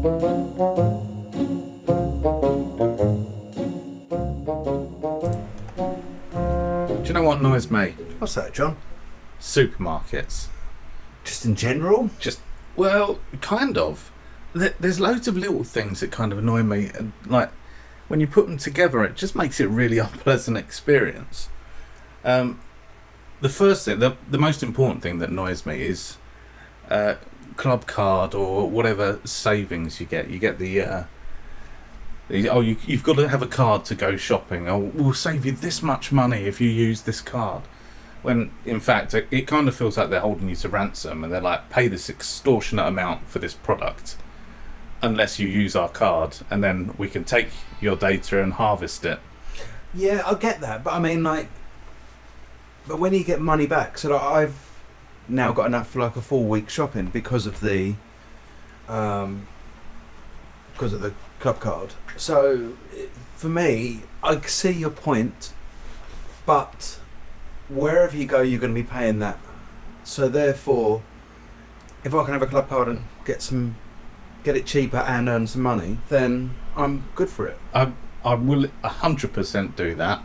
Do you know what annoys me? What's that, John? Supermarkets. Just in general? Well, kind of. There's loads of little things that kind of annoy me, and like when you put them together, it just makes it a really unpleasant experience. The first thing, the most important thing that annoys me is club card or whatever savings you get. You get you've got to have a card to go shopping. Oh, we'll save you this much money if you use this card. When in fact it kind of feels like they're holding you to ransom, and they're like, pay this extortionate amount for this product unless you use our card, and then we can take your data and harvest it. Yeah, I get that, but I mean, like, but when you get money back, so like, I've now got enough for like a full week shopping because of the club card. So for me, I see your point, but wherever you go, you're going to be paying that. So therefore, if I can have a club card and get it cheaper and earn some money, then I'm good for it. I will 100% do that,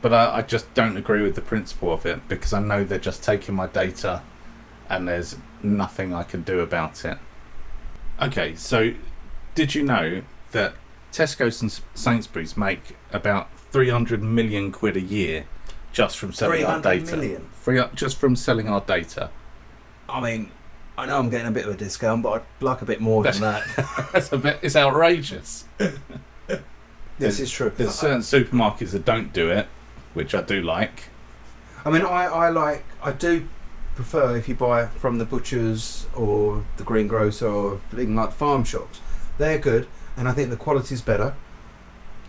but I just don't agree with the principle of it, because I know they're just taking my data and there's nothing I can do about it. Okay, so did you know that Tesco's and Sainsbury's make about 300 million quid a year just from selling our data? 300 million? Just from selling our data. I mean, I know I'm getting a bit of a discount, but I'd like a bit more than that. It's outrageous. This is true. There's certain supermarkets that don't do it, which I do like. I mean, I do prefer if you buy from the butchers or the greengrocer or even like farm shops. They're good, and I think the quality's better.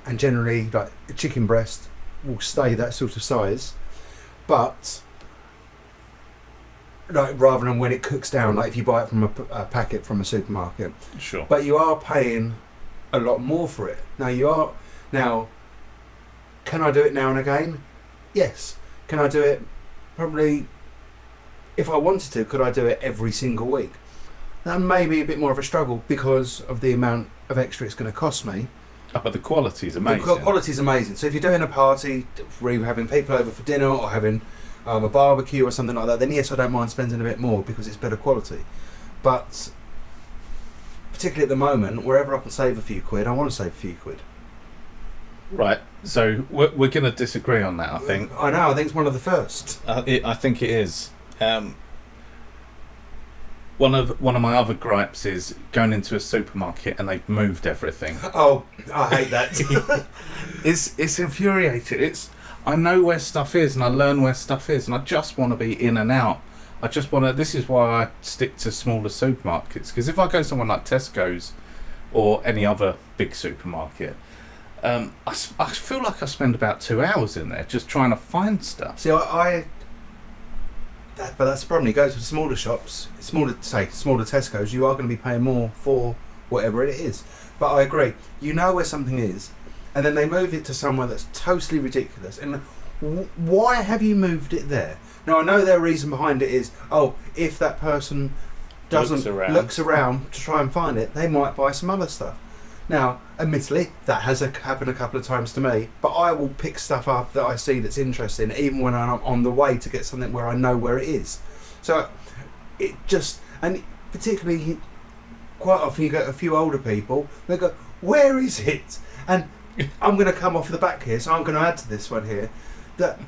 And generally, like a chicken breast will stay that sort of size, but like rather than when it cooks down, like if you buy it from a packet from a supermarket. Sure. But you are paying a lot more for it. Now, can I do it now and again? Yes. Can I do it? Probably. If I wanted to, could I do it every single week? That may be a bit more of a struggle because of the amount of extra it's going to cost me. Oh, but the quality is amazing. The quality is amazing. So if you're doing a party, where you're having people over for dinner or having a barbecue or something like that, then yes, I don't mind spending a bit more because it's better quality. But particularly at the moment, wherever I can save a few quid, I want to save a few quid. Right, so we're going to disagree on that, I think. I know, I think it's one of the first. I think it is. One of my other gripes is going into a supermarket and they've moved everything. Oh, I hate that. It's infuriating. I know where stuff is and I learn where stuff is, and I just want to be in and out. This is why I stick to smaller supermarkets, because if I go somewhere like Tesco's or any other big supermarket, I feel like I spend about 2 hours in there just trying to find stuff. See, but that's the problem. You go to the smaller shops, smaller Tesco's, you are going to be paying more for whatever it is. But I agree. You know where something is, and then they move it to somewhere that's totally ridiculous. And why have you moved it there? Now, I know their reason behind it is, if that person looks around to try and find it, they might buy some other stuff. Now, admittedly, that has happened a couple of times to me, but I will pick stuff up that I see that's interesting, even when I'm on the way to get something where I know where it is. So, and particularly, quite often you get a few older people, they go, where is it? And I'm going to come off the back here, so I'm going to add to this one here, that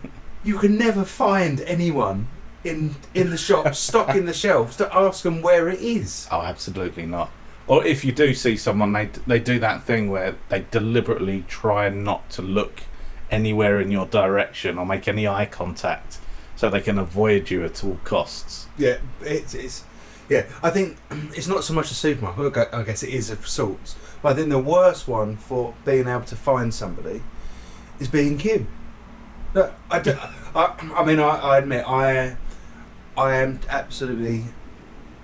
you can never find anyone in the shop, stocking the shelves, to ask them where it is. Oh, absolutely not. Or if you do see someone, they do that thing where they deliberately try not to look anywhere in your direction or make any eye contact so they can avoid you at all costs. Yeah, yeah. I think it's not so much a supermarket. I guess it is of sorts. But I think the worst one for being able to find somebody is B&Q. Look, I admit I am absolutely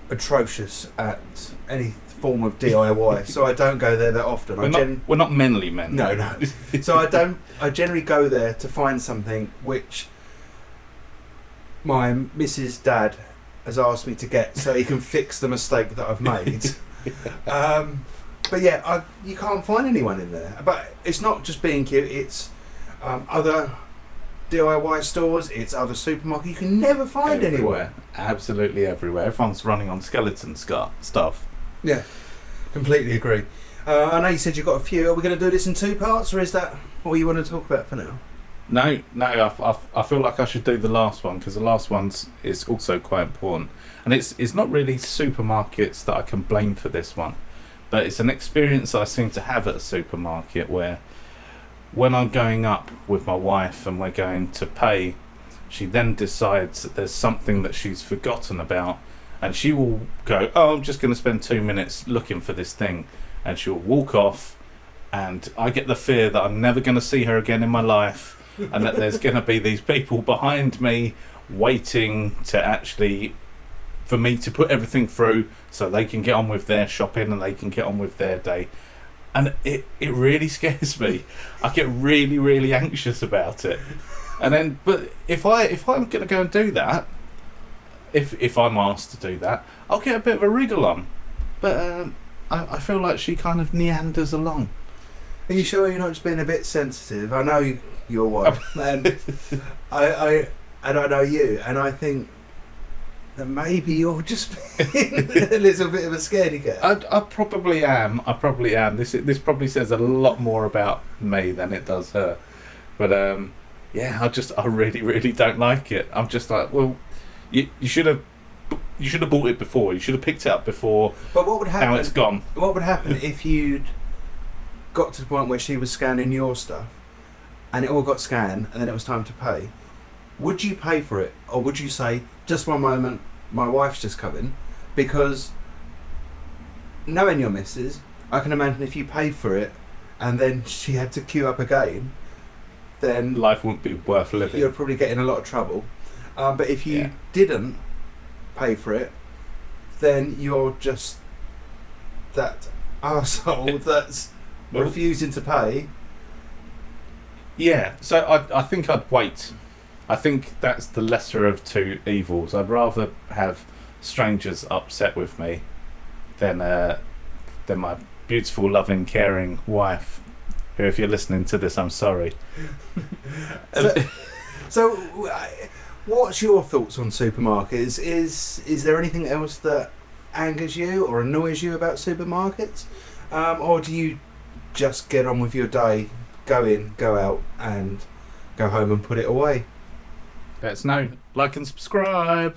atrocious at any form of DIY, so I don't go there that often. We're not menly men. No. So I generally go there to find something which my Mrs. Dad has asked me to get, so he can fix the mistake that I've made. But yeah, you can't find anyone in there. But it's not just being cute. It's other DIY stores. It's other supermarkets. You can never find anyone. Absolutely everywhere. Everyone's running on skeleton stuff. Yeah, completely agree. I know you said you've got a few. Are we going to do this in 2 parts, or is that what you want to talk about for now? No. I feel like I should do the last one because the last one's is also quite important, and it's not really supermarkets that I can blame for this one, but it's an experience I seem to have at a supermarket where, when I'm going up with my wife and we're going to pay, she then decides that there's something that she's forgotten about, and she will go, "Oh, I'm just going to spend 2 minutes looking for this thing," and she'll walk off, and I get the fear that I'm never going to see her again in my life, and that there's going to be these people behind me waiting to actually for me to put everything through so they can get on with their shopping and they can get on with their day. And it really scares me. I get really, really anxious about it. And then, but if I'm going to go and do that, if I'm asked to do that, I'll get a bit of a wriggle on. But I feel like she kind of meanders along. Are you sure you're not just being a bit sensitive? I know your wife, and I know you, and I think that maybe you're just being a little bit of a scaredy cat. I probably am. This probably says a lot more about me than it does her. But yeah, I really, really don't like it. I'm just like, well, you should have bought it before. You should have picked it up before. But what would happen? Now it's gone. What would happen if you'd got to the point where she was scanning your stuff, and it all got scanned, and then it was time to pay? Would you pay for it, or would you say, "Just one moment, my wife's just coming"? Because knowing your missus, I can imagine if you paid for it, and then she had to queue up again, then Life wouldn't be worth living. you'd probably get in a lot of trouble. But if you didn't pay for it, then you're just that arsehole that's refusing to pay. Yeah, so I think I'd wait. I think that's the lesser of two evils. I'd rather have strangers upset with me than my beautiful, loving, caring wife, who, if you're listening to this, I'm sorry. So, what's your thoughts on supermarkets? Is there anything else that angers you or annoys you about supermarkets? Or do you just get on with your day, go in, go out, and go home and put it away? Let us know. Like and subscribe.